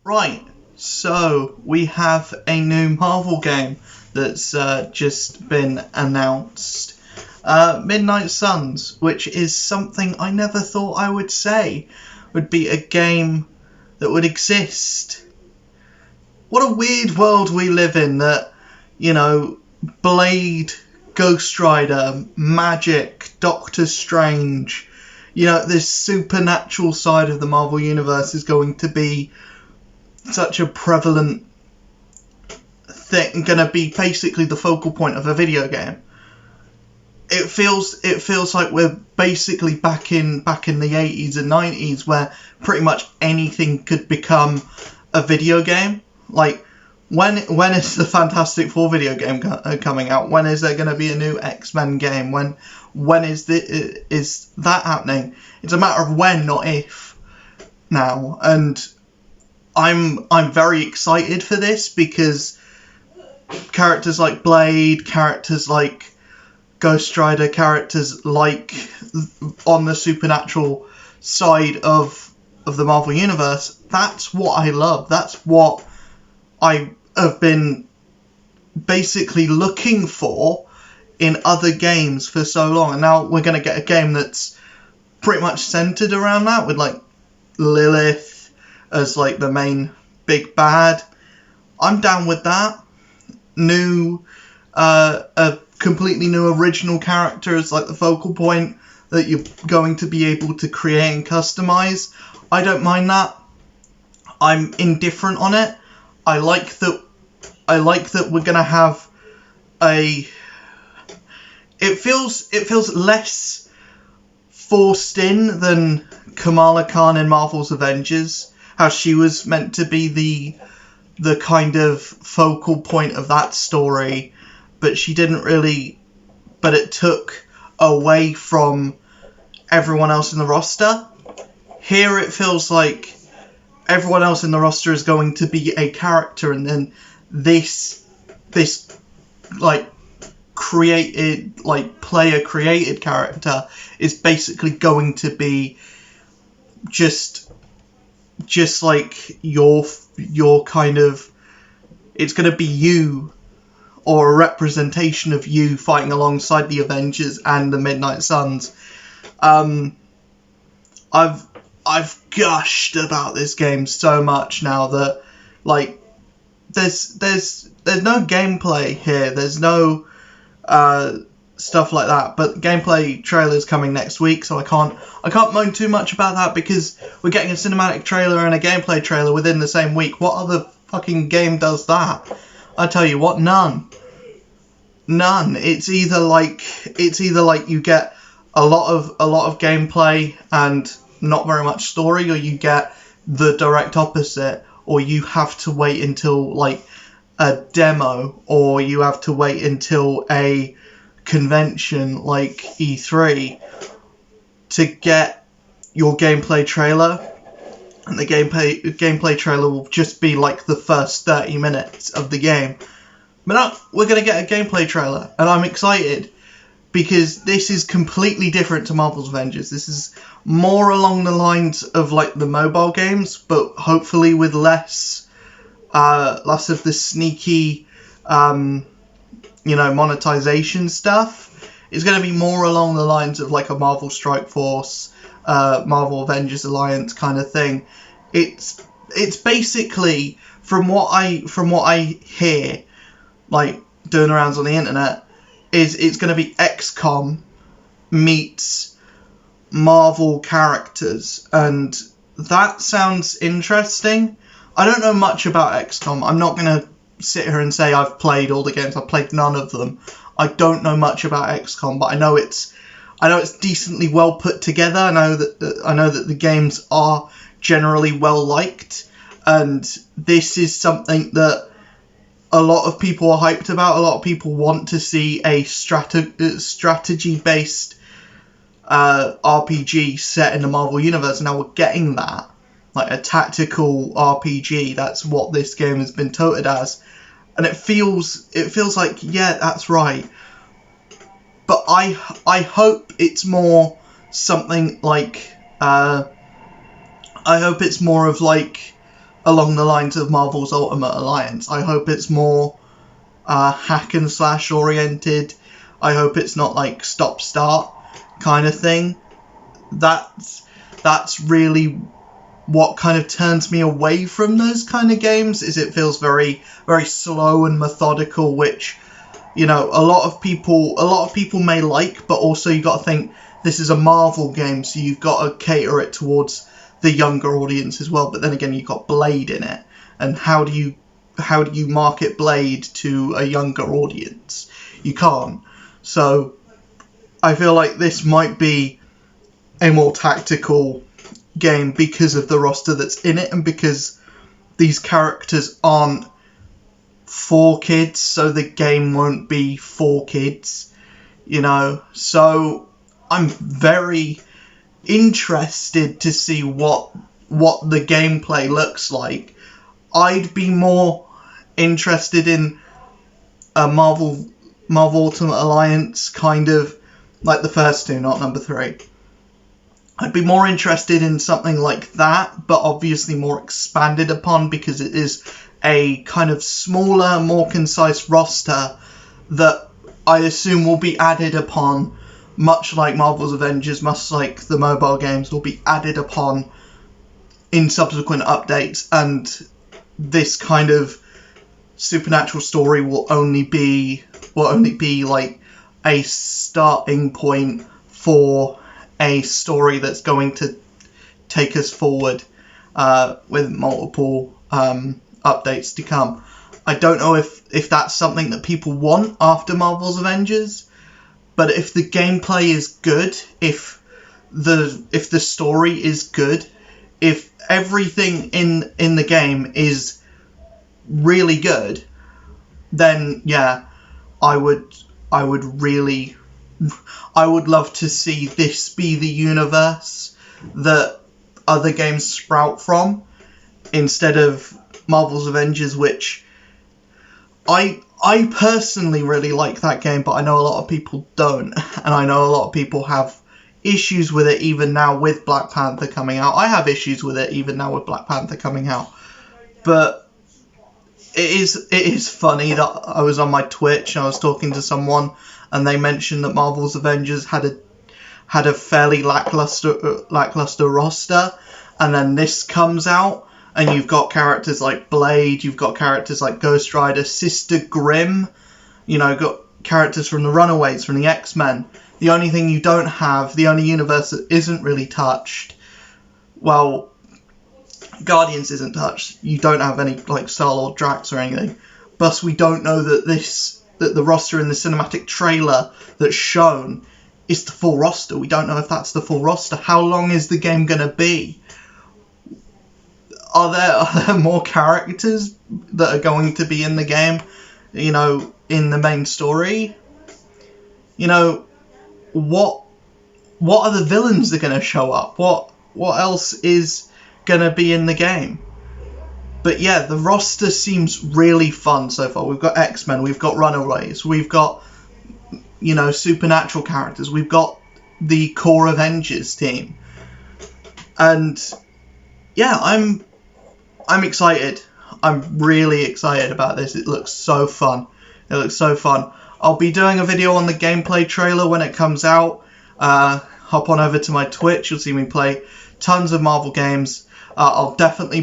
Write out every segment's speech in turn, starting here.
Right, so we have a new Marvel game that's just been announced. Midnight Suns, which is something I never thought I would say would be a game that would exist. What a weird world we live in that, Blade, Ghost Rider, magic, Doctor Strange, this supernatural side of the Marvel Universe is going to be such a prevalent thing, going to be basically the focal point of a video game. It feels like we're basically back in the 80s and 90s where pretty much anything could become a video game. Like, when is the Fantastic Four video game coming out? When is there going to be a new X-Men game? When is that happening? It's a matter of when, not if, now. And I'm very excited for this because characters like Blade, characters like Ghost Rider, characters like on the supernatural side of the Marvel Universe, that's what I love. That's what I have been basically looking for in other games for so long. And now we're going to get a game that's pretty much centered around that, with like Lilith as like the main big bad. I'm down with that. A completely new original character as like the focal point that you're going to be able to create and customize. I don't mind that. I'm indifferent on it. I like that we're gonna have a. It feels less forced than Kamala Khan in Marvel's Avengers. How she was meant to be the kind of focal point of that story, but she didn't really. But it took away from everyone else in the roster. Here it feels like everyone else in the roster is going to be a character, and then this like created, like player created character is basically going to be just like your kind of, it's going to be you, or a representation of you fighting alongside the Avengers and the Midnight Suns. I've gushed about this game so much now that, like, there's no gameplay here. There's no stuff like that. But gameplay trailer's coming next week, so I can't moan too much about that because we're getting a cinematic trailer and a gameplay trailer within the same week. What other fucking game does that? I tell you what, none. It's either like you get a lot of gameplay and not very much story, or you get the direct opposite, or you have to wait until like a demo, or you have to wait until a convention like E3 to get your gameplay trailer, and the gameplay trailer will just be like the first 30 minutes of the game. But no, we're going to get a gameplay trailer, and I'm excited because this is completely different to Marvel's Avengers. This is more along the lines of like the mobile games, but hopefully with less of the sneaky, monetization stuff. It's going to be more along the lines of like a Marvel Strike Force, Marvel Avengers Alliance kind of thing. It's basically, from what I hear, like doing arounds on the internet, it's going to be XCOM meets Marvel characters, and that sounds interesting. I don't know much about XCOM. I'm not going to sit here and say I've played all the games. I've played none of them. I don't know much about XCOM, but I know it's decently well put together. I know that the games are generally well liked, and this is something that a lot of people are hyped about. A lot of people want to see a strategy-based RPG set in the Marvel Universe. Now we're getting that, like a tactical RPG. That's what this game has been touted as, and it feels like, yeah, that's right. But I hope it's more something like I hope it's more of like along the lines of Marvel's Ultimate Alliance. I hope it's more hack and slash oriented. I hope it's not like stop start kind of thing. That's really what kind of turns me away from those kind of games. Is it feels very, very slow and methodical, which, you know, a lot of people may like, but also you got to think this is a Marvel game, so you've got to cater it towards the younger audience as well. But then again, you've got Blade in it, and how do you market Blade to a younger audience? You can't. So I feel like this might be a more tactical game because of the roster that's in it, and because these characters aren't for kids, so the game won't be for kids, you know. So I'm very interested to see what the gameplay looks like. I'd be more interested in a Marvel Ultimate Alliance, kind of like the first two, not number 3. I'd be more interested in something like that, but obviously more expanded upon, because it is a kind of smaller, more concise roster that I assume will be added upon, much like Marvel's Avengers, much like the mobile games, will be added upon in subsequent updates, and this kind of supernatural story will only be like a starting point for a story that's going to take us forward with multiple updates to come. I don't know if that's something that people want after Marvel's Avengers, but if the gameplay is good, if the story is good, if everything in the game is really good, then yeah, I would love to see this be the universe that other games sprout from, instead of Marvel's Avengers, which I personally really like that game, but I know a lot of people don't, and I know a lot of people have issues with it even now with Black Panther coming out. I have issues with it even now with Black Panther coming out, but it is funny that I was on my Twitch and I was talking to someone, and they mentioned that Marvel's Avengers had a fairly lackluster roster, and then this comes out, and you've got characters like Blade, you've got characters like Ghost Rider, Sister Grimm, you know, got characters from the Runaways, from the X-Men. The only thing you don't have, the only universe that isn't really touched, well, Guardians isn't touched. You don't have any like Star-Lord, Drax or anything. Plus, we don't know that the roster in the cinematic trailer that's shown is the full roster. We don't know if that's the full roster. How long is the game gonna be? Are there more characters that are going to be in the game, you know, in the main story? You know, what are the villains that are going to show up? What else is going to be in the game? But yeah, the roster seems really fun so far. We've got X-Men, we've got Runaways, we've got, you know, supernatural characters, we've got the core Avengers team. And yeah, I'm excited. I'm really excited about this. It looks so fun. I'll be doing a video on the gameplay trailer when it comes out. Hop on over to my Twitch. You'll see me play tons of Marvel games. I'll definitely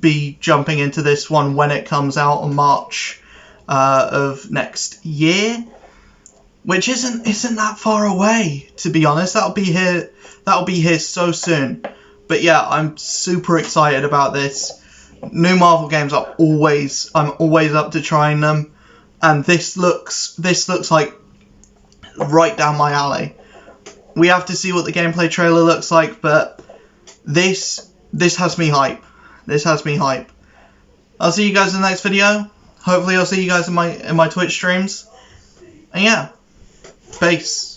be jumping into this one when it comes out on March of next year, which isn't that far away, to be honest. That'll be here so soon. But yeah, I'm super excited about this. New Marvel games I'm always up to trying them, and this looks like right down my alley. We have to see what the gameplay trailer looks like, but this has me hype. I'll see you guys in the next video. Hopefully I'll see you guys in my Twitch streams. And yeah, peace.